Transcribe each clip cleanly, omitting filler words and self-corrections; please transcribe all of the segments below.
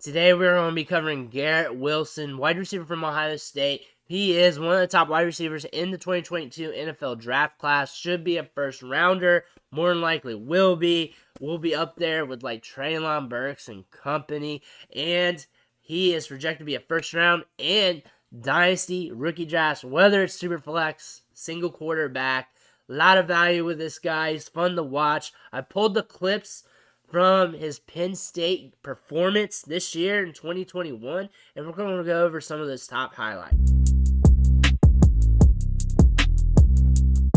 Today we're going to be covering Garrett Wilson, wide receiver from Ohio State. He is one of the top wide receivers in the 2022 NFL draft class. Should be a first rounder. More than likely will be. Will be up there with like Treylon Burks and company. And he is projected to be a first round and dynasty rookie draft, whether it's super flex, single quarterback. A lot of value with this guy. He's fun to watch. I pulled the clips from his Penn State performance this year in 2021, and we're going to go over some of those top highlights.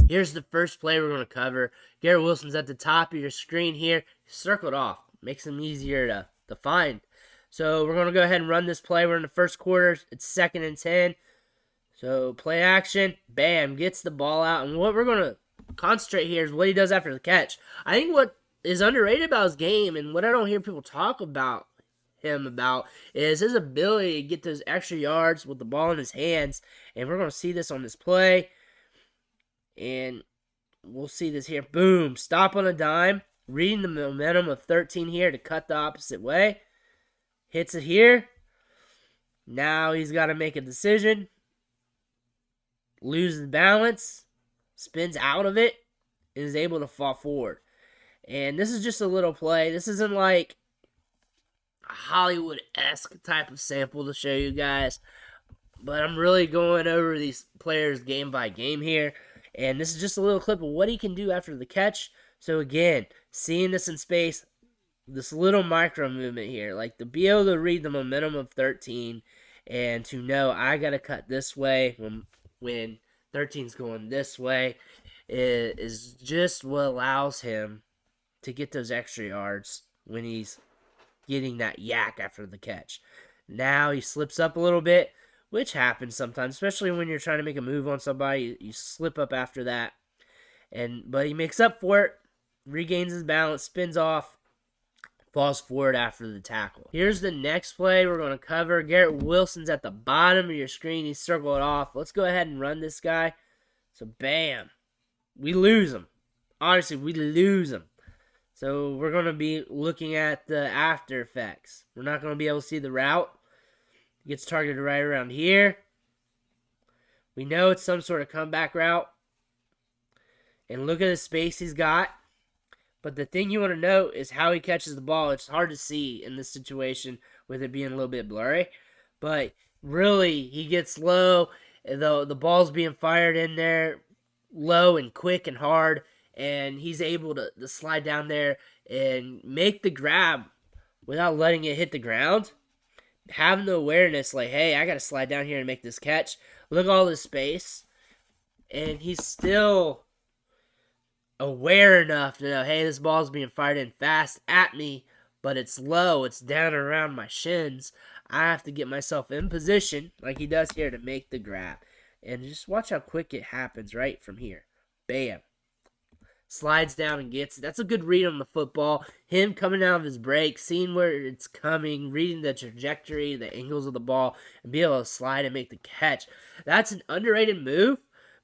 Here's the first play we're going to cover. Garrett Wilson's at the top of your screen here. Circled off. Makes him easier to find. So we're going to go ahead and run this play. We're in the first quarter. It's 2nd and 10. So play action. Bam. Gets the ball out. And what we're going to concentrate here is what he does after the catch. I think what is underrated about his game, and what I don't hear people talk about him about, is his ability to get those extra yards with the ball in his hands. And we're going to see this on this play. And we'll see this here. Boom. Stop on a dime. Reading the momentum of 13 here to cut the opposite way. Hits it here. Now he's got to make a decision. Loses balance. Spins out of it. And is able to fall forward. And this is just a little play. This isn't like a Hollywood-esque type of sample to show you guys. But I'm really going over these players game by game here. And this is just a little clip of what he can do after the catch. So again, seeing this in space, this little micro movement here. Like to be able to read the momentum of 13 and to know I got to cut this way when 13's going this way is just what allows him to get those extra yards when he's getting that yak after the catch. Now he slips up a little bit, which happens sometimes, especially when you're trying to make a move on somebody. You slip up after that. But he makes up for it, regains his balance, spins off, falls forward after the tackle. Here's the next play we're going to cover. Garrett Wilson's at the bottom of your screen. He's circled off. Let's go ahead and run this guy. So, bam. We lose him. Honestly, we lose him. So we're going to be looking at the after effects. We're not going to be able to see the route. He gets targeted right around here. We know it's some sort of comeback route. And look at the space he's got. But the thing you want to note is how he catches the ball. It's hard to see in this situation with it being a little bit blurry. But really, he gets low. The ball's being fired in there low and quick and hard. And he's able to slide down there and make the grab without letting it hit the ground. Having the awareness like, hey, I got to slide down here and make this catch. Look at all this space. And he's still aware enough to know, hey, this ball's being fired in fast at me, but it's low. It's down around my shins. I have to get myself in position, like he does here, to make the grab. And just watch how quick it happens right from here. Bam. Slides down and gets it. That's a good read on the football. Him coming out of his break, seeing where it's coming, reading the trajectory, the angles of the ball, and be able to slide and make the catch. That's an underrated move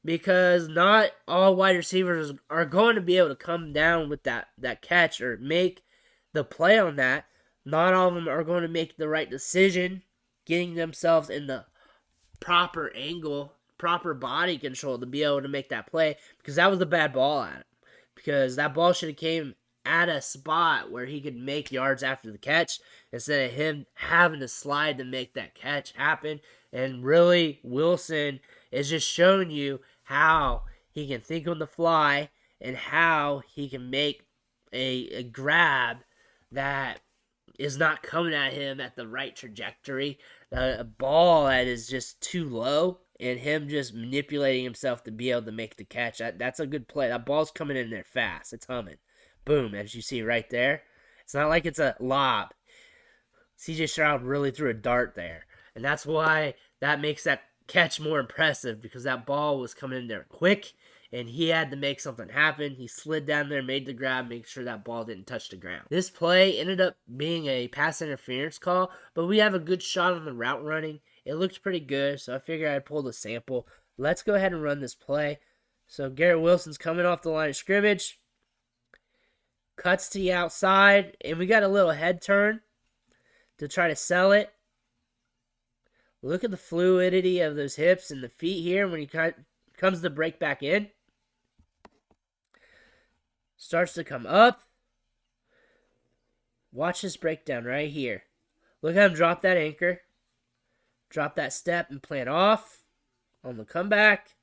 because not all wide receivers are going to be able to come down with that catch or make the play on that. Not all of them are going to make the right decision, getting themselves in the proper angle, proper body control to be able to make that play because that was a bad ball at him. Because that ball should have came at a spot where he could make yards after the catch instead of him having to slide to make that catch happen. And really, Wilson is just showing you how he can think on the fly and how he can make a grab that is not coming at him at the right trajectory. A ball that is just too low. And him just manipulating himself to be able to make the catch. That's a good play. That ball's coming in there fast. It's humming. Boom, as you see right there. It's not like it's a lob. C.J. Stroud really threw a dart there. And that's why that makes that catch more impressive. Because that ball was coming in there quick. And he had to make something happen. He slid down there, made the grab, make sure that ball didn't touch the ground. This play ended up being a pass interference call. But we have a good shot on the route running. It looked pretty good, so I figured I'd pull the sample. Let's go ahead and run this play. So Garrett Wilson's coming off the line of scrimmage. Cuts to the outside, and we got a little head turn to try to sell it. Look at the fluidity of those hips and the feet here when he comes to break back in. Starts to come up. Watch this breakdown right here. Look at him drop that anchor. Drop that step and plant off on the comeback.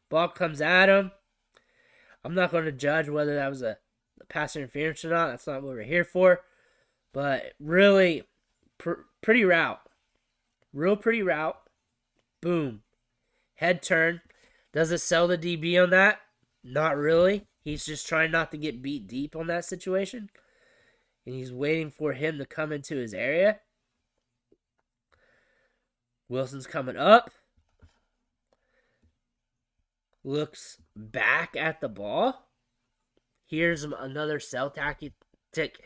Ball comes at him. I'm not going to judge whether that was a pass interference or not. That's not what we're here for. But really, pretty route. Real pretty route. Boom. Head turn. Does it sell the DB on that? Not really. He's just trying not to get beat deep on that situation. And he's waiting for him to come into his area. Wilson's coming up. Looks back at the ball. Here's another sell tactic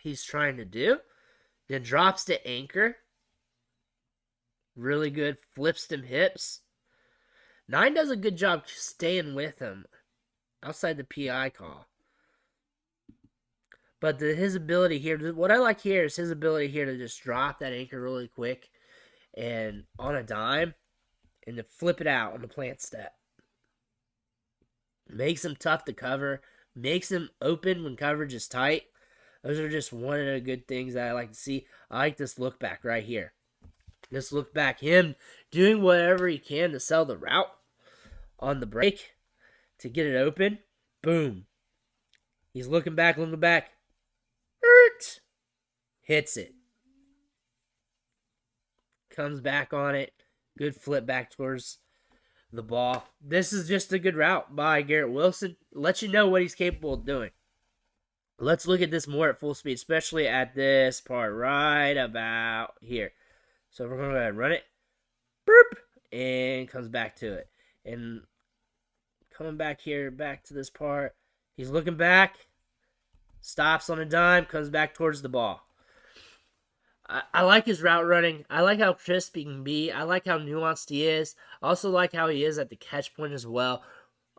he's trying to do. Then drops the anchor. Really good. Flips them hips. 9 does a good job staying with him outside the PI call. But his ability here, what I like here is his ability here to just drop that anchor really quick and on a dime and to flip it out on the plant step. Makes him tough to cover. Makes him open when coverage is tight. Those are just one of the good things that I like to see. I like this look back right here. This look back. Him doing whatever he can to sell the route on the break to get it open. Boom. He's looking back. Hits it. Comes back on it. Good flip back towards the ball. This is just a good route by Garrett Wilson. Let you know what he's capable of doing. Let's look at this more at full speed, especially at this part right about here. So we're going to go ahead and run it. Boop. And comes back to it. And coming back here, back to this part. He's looking back. Stops on a dime. Comes back towards the ball. I like his route running. I like how crisp he can be. I like how nuanced he is. I also like how he is at the catch point as well.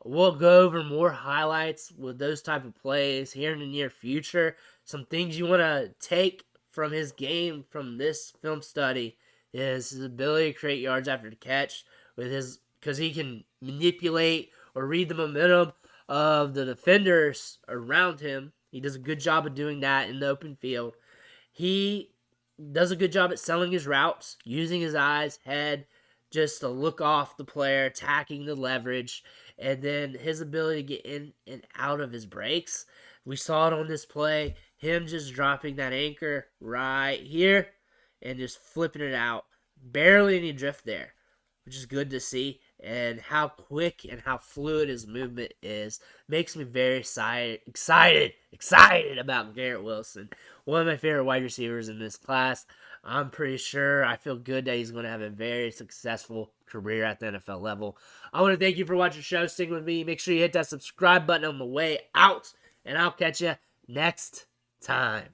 We'll go over more highlights with those type of plays here in the near future. Some things you want to take from his game from this film study is his ability to create yards after the catch with his, because he can manipulate or read the momentum of the defenders around him. He does a good job of doing that in the open field. He does a good job at selling his routes, using his eyes, head, just to look off the player, attacking the leverage, and then his ability to get in and out of his breaks. We saw it on this play, him just dropping that anchor right here and just flipping it out. Barely any drift there, which is good to see. And how quick and how fluid his movement is makes me very excited about Garrett Wilson. One of my favorite wide receivers in this class. I'm pretty sure, I feel good that he's going to have a very successful career at the NFL level. I want to thank you for watching the show. Sticking with me. Make sure you hit that subscribe button on the way out. And I'll catch you next time.